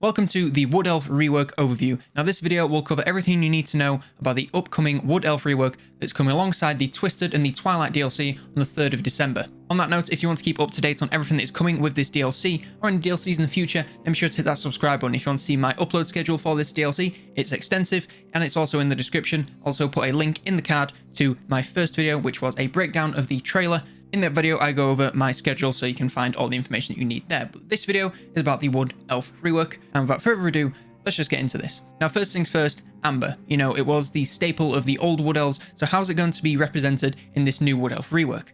Welcome to the Wood Elf Rework overview. Now this video will cover everything you need to know about the upcoming Wood Elf Rework that's coming alongside the Twisted and the Twilight DLC on the 3rd of December. On that note, if you want to keep up to date on everything that's coming with this DLC or any DLCs in the future, then be sure to hit that subscribe button. If you want to see my upload schedule for this DLC, it's extensive and it's also in the description. Also put a link in the card to my first video, which was a breakdown of the trailer. In that video, I go over my schedule so you can find all the information that you need there. But this video is about the Wood Elf Rework. And without further ado, let's just get into this. Now, first things first, Amber. You know, it was the staple of the old Wood Elves. So how's it going to be represented in this new Wood Elf Rework?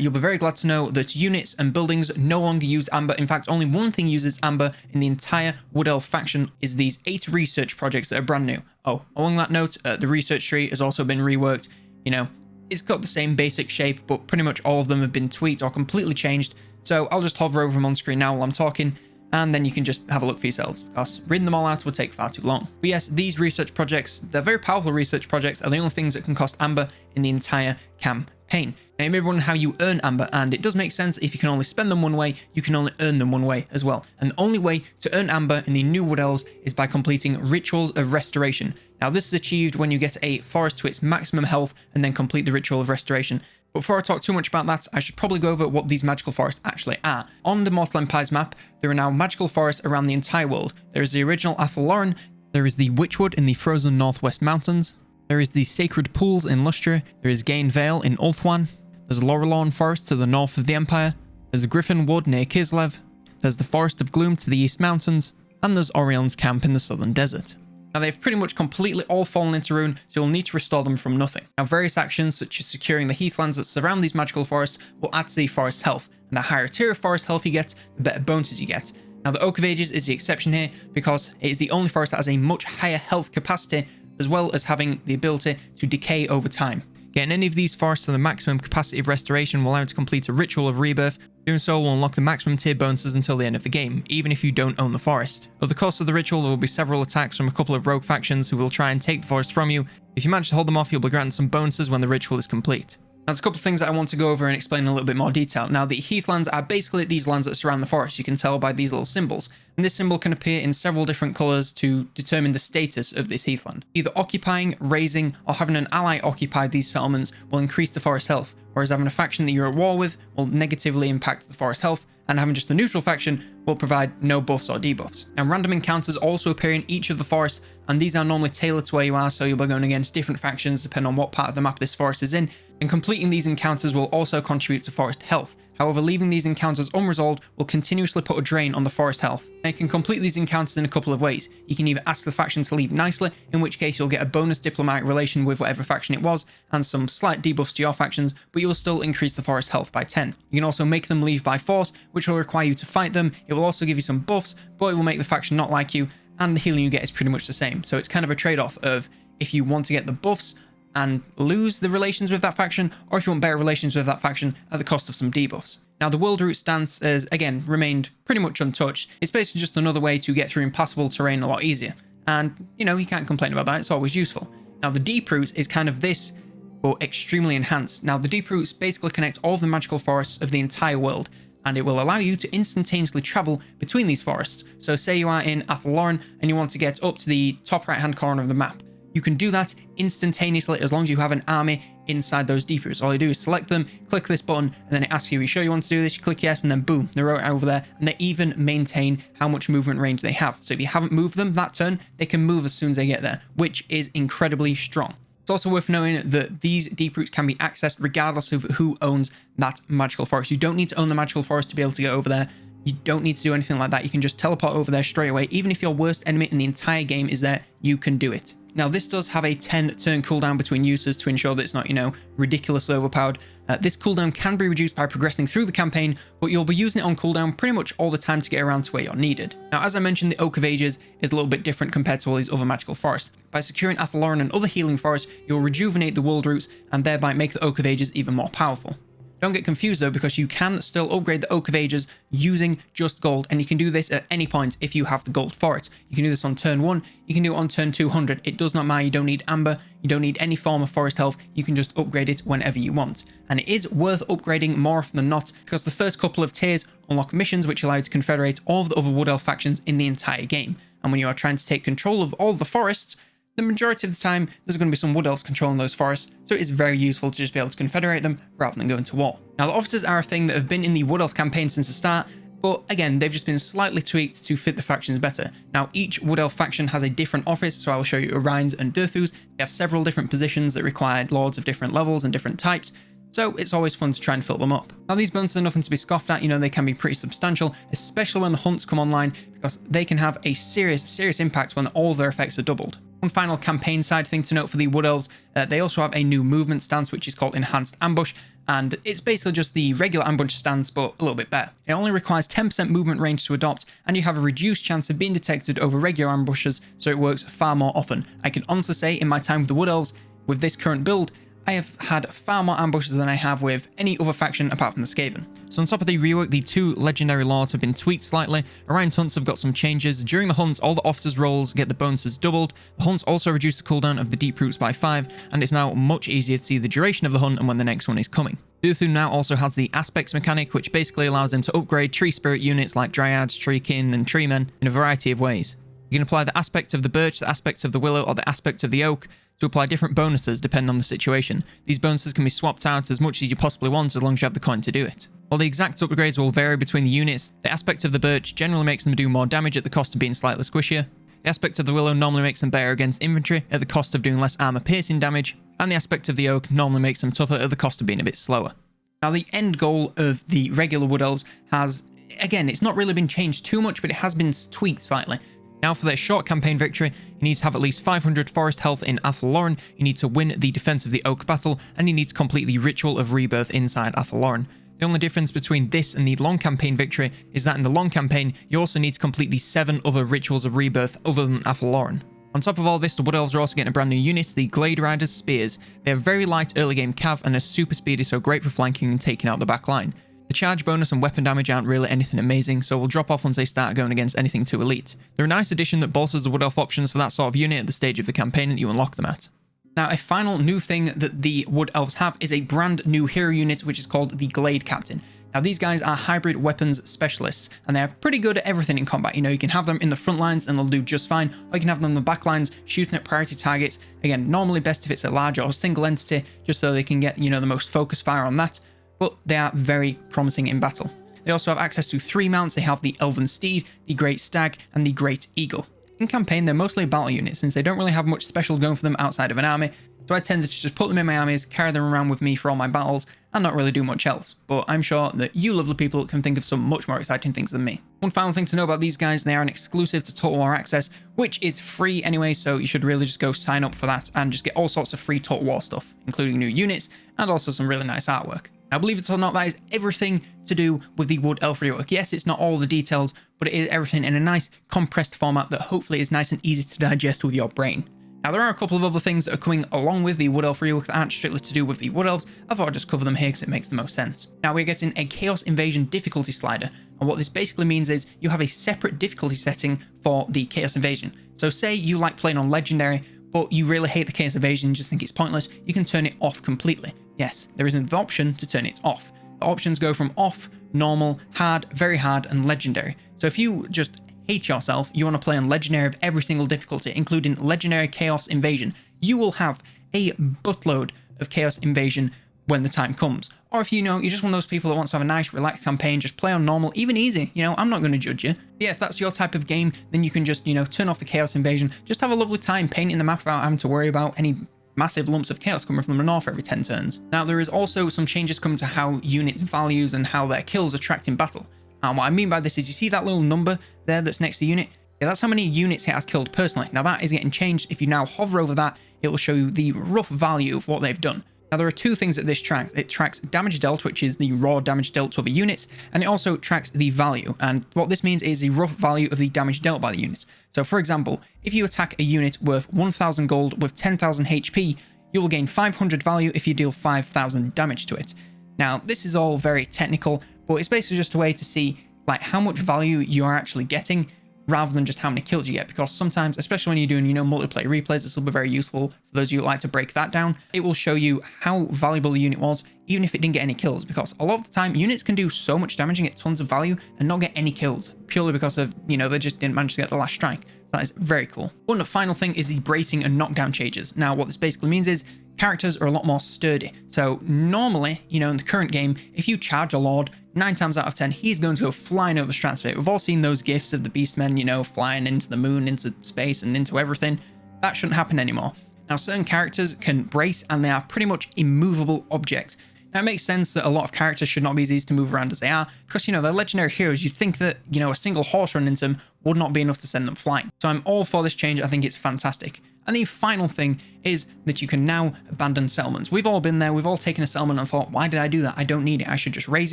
You'll be very glad to know that units and buildings no longer use Amber. In fact, only one thing uses Amber in the entire Wood Elf faction is these 8 research projects that are brand new. Oh, along that note, the research tree has also been reworked. You know, it's got the same basic shape, but pretty much all of them have been tweaked or completely changed. So I'll just hover over them on screen now while I'm talking, and then you can just have a look for yourselves, because reading them all out would take far too long. But yes, these research projects, they're very powerful research projects, are the only things that can cost Amber in the entire campaign. Now you may be wondering how you earn Amber, and it does make sense. If you can only spend them one way, you can only earn them one way as well. And the only way to earn Amber in the new Wood Elves is by completing Rituals of Restoration. Now this is achieved when you get a forest to its maximum health and then complete the Ritual of Restoration. But before I talk too much about that, I should probably go over what these magical forests actually are. On the Mortal Empires map, there are now magical forests around the entire world. There is the original Athel, there is the Witchwood in the frozen Northwest Mountains, there is the Sacred Pools in Lustre, there is Gain Vale in Ulthuan, there's Laurelorn Forest to the north of the Empire, there's Griffin Wood near Kislev, there's the Forest of Gloom to the East Mountains, and there's Orion's Camp in the Southern Desert. Now they've pretty much completely all fallen into ruin, so you'll need to restore them from nothing. Now various actions such as securing the heathlands that surround these magical forests will add to the forest's health, and the higher tier of forest health you get, the better bonuses you get. Now the Oak of Ages is the exception here because it is the only forest that has a much higher health capacity, as well as having the ability to decay over time. Getting any of these forests to the maximum capacity of restoration will allow you to complete a Ritual of Rebirth. Doing so will unlock the maximum tier bonuses until the end of the game, even if you don't own the forest. Over the course of the ritual, there will be several attacks from a couple of rogue factions who will try and take the forest from you. If you manage to hold them off, you'll be granted some bonuses when the ritual is complete. Now, there's a couple of things that I want to go over and explain in a little bit more detail. Now, the Heathlands are basically these lands that surround the forest. You can tell by these little symbols. And this symbol can appear in several different colours to determine the status of this heathland. Either occupying, razing, or having an ally occupy these settlements will increase the forest health, whereas having a faction that you're at war with will negatively impact the forest health, and having just a neutral faction will provide no buffs or debuffs. Now, random encounters also appear in each of the forests, and these are normally tailored to where you are, so you'll be going against different factions depending on what part of the map this forest is in, and completing these encounters will also contribute to forest health. However, leaving these encounters unresolved will continuously put a drain on the forest health. Now, you can complete these encounters in a couple of ways. You can either ask the faction to leave nicely, in which case you'll get a bonus diplomatic relation with whatever faction it was, and some slight debuffs to your factions, but you will still increase the forest health by 10. You can also make them leave by force, which will require you to fight them. It will also give you some buffs, but it will make the faction not like you, and the healing you get is pretty much the same. So it's kind of a trade-off of if you want to get the buffs and lose the relations with that faction, or if you want better relations with that faction at the cost of some debuffs. Now, the World Route stance has, again, remained pretty much untouched. It's basically just another way to get through impassable terrain a lot easier. And, you know, you can't complain about that. It's always useful. Now, the Deep Route is kind of this, but extremely enhanced. Now, the Deep Routes basically connect all of the magical forests of the entire world, and it will allow you to instantaneously travel between these forests. So say you are in Athel and you want to get up to the top right-hand corner of the map. You can do that instantaneously as long as you have an army inside those deep routes. All you do is select them, click this button, and then it asks you, are you sure you want to do this? You click yes, and then boom, they're right over there. And they even maintain how much movement range they have. So if you haven't moved them that turn, they can move as soon as they get there, which is incredibly strong. It's also worth knowing that these deep routes can be accessed regardless of who owns that magical forest. You don't need to own the magical forest to be able to get over there. You don't need to do anything like that. You can just teleport over there straight away. Even if your worst enemy in the entire game is there, you can do it. Now, this does have a 10-turn cooldown between uses to ensure that it's not, you know, ridiculously overpowered. This cooldown can be reduced by progressing through the campaign, but you'll be using it on cooldown pretty much all the time to get around to where you're needed. Now, as I mentioned, the Oak of Ages is a little bit different compared to all these other magical forests. By securing Athel and other healing forests, you'll rejuvenate the world routes and thereby make the Oak of Ages even more powerful. Don't get confused though, because you can still upgrade the Oak of Ages using just gold, and you can do this at any point if you have the gold for it. You can do this on turn 1, you can do it on turn 200. It does not matter. You don't need Amber, you don't need any form of forest health. You can just upgrade it whenever you want. And it is worth upgrading more often than not, because the first couple of tiers unlock missions which allow you to confederate all of the other Wood Elf factions in the entire game. and when you are trying to take control of all the forests, the majority of the time there's going to be some wood elves controlling those forests, so it is very useful to just be able to confederate them rather than go into war. Now, the officers are a thing that have been in the wood elf campaign since the start, but again, they've just been slightly tweaked to fit the factions better. Now, each wood elf faction has a different office, so I will show you Orions and Durthus. They have several different positions that require lords of different levels and different types, so it's always fun to try and fill them up. Now, these bonuses are nothing to be scoffed at. You know, they can be pretty substantial, especially when the hunts come online, because they can have a serious impact when all their effects are doubled. One final campaign side thing to note for the Wood Elves, they also have a new movement stance, which is called Enhanced Ambush, and it's basically just the regular ambush stance, but a little bit better. It only requires 10% movement range to adopt, and you have a reduced chance of being detected over regular ambushes, so it works far more often. I can honestly say, in my time with the Wood Elves, with this current build, I have had far more ambushes than I have with any other faction apart from the Skaven. So on top of the rework, the 2 legendary lords have been tweaked slightly. Orion's hunts have got some changes. During the hunts, all the officers' rolls get the bonuses doubled. The hunts also reduce the cooldown of the deep roots by 5, and it's now much easier to see the duration of the hunt and when the next one is coming. Durthu now also has the aspects mechanic, which basically allows them to upgrade tree spirit units like dryads, treekin, and treemen in a variety of ways. You can apply the aspect of the birch, the aspect of the willow, or the aspect of the oak to apply different bonuses depending on the situation. These bonuses can be swapped out as much as you possibly want as long as you have the coin to do it. While the exact upgrades will vary between the units, the aspect of the birch generally makes them do more damage at the cost of being slightly squishier. The aspect of the willow normally makes them better against infantry at the cost of doing less armor piercing damage, and the aspect of the oak normally makes them tougher at the cost of being a bit slower. Now, the end goal of the regular Wood Elves has, again, it's not really been changed too much, but it has been tweaked slightly. Now, for their short campaign victory, you need to have at least 500 forest health in Athelloren, you need to win the Defense of the Oak battle, and you need to complete the Ritual of Rebirth inside Athelloren. The only difference between this and the long campaign victory is that in the long campaign, you also need to complete the 7 other Rituals of Rebirth other than Athelloren. On top of all this, the Wood Elves are also getting a brand new unit, the Glade Riders Spears. They have very light early game cav and are super speedy, so great for flanking and taking out the back line. The charge bonus and weapon damage aren't really anything amazing, so will drop off once they start going against anything too elite. They're a nice addition that bolsters the Wood Elf options for that sort of unit at the stage of the campaign that you unlock them at. Now, a final new thing that the Wood Elves have is a brand new hero unit, which is called the Glade Captain. Now, these guys are hybrid weapons specialists, and they're pretty good at everything in combat. You know, you can have them in the front lines and they'll do just fine, or you can have them in the back lines shooting at priority targets. Again, normally best if it's a large or a single entity, just so they can get, you know, the most focus fire on that. But they are very promising in battle. They also have access to 3 mounts. They have the Elven Steed, the Great Stag, and the Great Eagle. In campaign, they're mostly a battle unit since they don't really have much special going for them outside of an army, so I tended to just put them in my armies, carry them around with me for all my battles, and not really do much else. But I'm sure that you lovely people can think of some much more exciting things than me. One final thing to know about these guys, they are an exclusive to Total War Access, which is free anyway, so you should really just go sign up for that and just get all sorts of free Total War stuff, including new units and also some really nice artwork. Now, believe it or not, that is everything to do with the Wood Elf rework. Yes, it's not all the details, but it is everything in a nice compressed format that hopefully is nice and easy to digest with your brain. Now, there are a couple of other things that are coming along with the Wood Elf rework that aren't strictly to do with the Wood Elves. I thought I'd just cover them here because it makes the most sense. Now, we're getting a Chaos Invasion difficulty slider, and what this basically means is you have a separate difficulty setting for the Chaos Invasion. So say you like playing on Legendary, but you really hate the Chaos Invasion and just think it's pointless, you can turn it off completely. Yes, there is an option to turn it off. The options go from off, normal, hard, very hard, and legendary. So if you just hate yourself, you want to play on Legendary of every single difficulty, including Legendary Chaos Invasion, you will have a buttload of Chaos Invasion when the time comes. Or if you're just one of those people that wants to have a nice, relaxed campaign, just play on normal, even easy, I'm not going to judge you. But yeah, if that's your type of game, then you can just, turn off the Chaos Invasion, just have a lovely time painting the map without having to worry about any massive lumps of chaos coming from the north every 10 turns. Now, there is also some changes coming to how units values and how their kills are tracked in battle. And what I mean by this is you see that little number there that's next to the unit? Yeah, that's how many units it has killed personally. Now, that is getting changed. If you now hover over that, it will show you the rough value of what they've done. Now, there are 2 things that this tracks. It tracks damage dealt, which is the raw damage dealt to other units, and it also tracks the value. And what this means is the rough value of the damage dealt by the units. So, for example, if you attack a unit worth 1,000 gold with 10,000 HP, you will gain 500 value if you deal 5,000 damage to it. Now, this is all very technical, but it's basically just a way to see like how much value you are actually getting rather than just how many kills you get, because sometimes, especially when you're doing, multiplayer replays, this will be very useful for those of you who like to break that down. It will show you how valuable the unit was, even if it didn't get any kills, because a lot of the time, units can do so much damage and get tons of value and not get any kills, purely because of, they just didn't manage to get the last strike. that is very cool. One final thing is the bracing and knockdown changes. Now, what this basically means is characters are a lot more sturdy. So normally, you know, in the current game, if you charge a Lord, 9 times out of 10, he's going to go flying over the stratosphere. We've all seen those gifs of the Beastmen, you know, flying into the moon, into space, and into everything. That shouldn't happen anymore. Now, certain characters can brace, and they are pretty much immovable objects. Now, it makes sense that a lot of characters should not be as easy to move around as they are, because, you know, they're legendary heroes. You'd think that, you know, a single horse running into them would not be enough to send them flying. So I'm all for this change. I think it's fantastic. And the final thing is that you can now abandon settlements. We've all been there. We've all taken a settlement and thought, why did I do that? I don't need it. I should just raise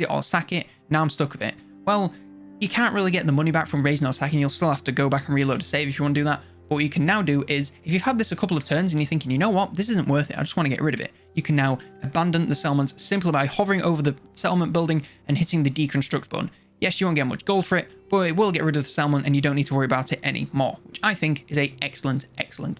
it or sack it. Now I'm stuck with it. Well, you can't really get the money back from raising or sacking. You'll still have to go back and reload a save if you want to do that. But what you can now do is, if you've had this a couple of turns and you're thinking, you know what, this isn't worth it, I just want to get rid of it, you can now abandon the settlements simply by hovering over the settlement building and hitting the deconstruct button. Yes, you won't get much gold for it, but it will get rid of the settlement and you don't need to worry about it anymore, which I think is a excellent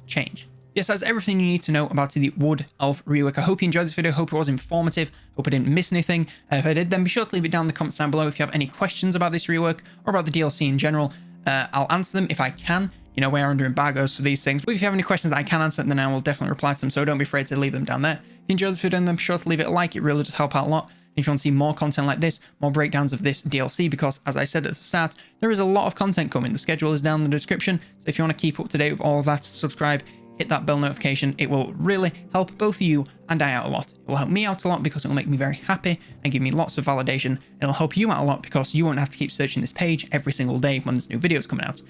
change. Yes, that's everything you need to know about the Wood Elf rework. I hope you enjoyed this video. Hope it was informative. Hope I didn't miss anything. If I did, then be sure to leave it down in the comments down below. If you have any questions about this rework or about the DLC in general, I'll answer them if I can. You know, we're under embargoes for these things. But if you have any questions that I can answer, then I will definitely reply to them. So don't be afraid to leave them down there. If you enjoyed this video, then be sure to leave it a like. It really does help out a lot. And if you want to see more content like this, more breakdowns of this DLC, because as I said at the start, there is a lot of content coming. The schedule is down in the description. So if you want to keep up to date with all of that, subscribe, hit that bell notification. It will really help both you and I out a lot. It will help me out a lot because it will make me very happy and give me lots of validation. It'll help you out a lot because you won't have to keep searching this page every single day when there's new videos coming out.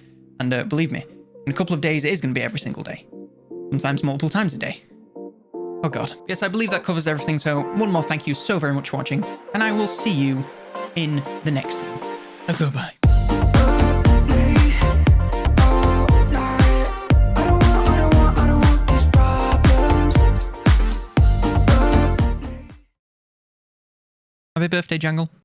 And believe me, in a couple of days, it is going to be every single day. Sometimes multiple times a day. Oh God. Yes, I believe that covers everything. So one more thank you so very much for watching. And I will see you in the next one. Goodbye. Happy birthday, Jungle.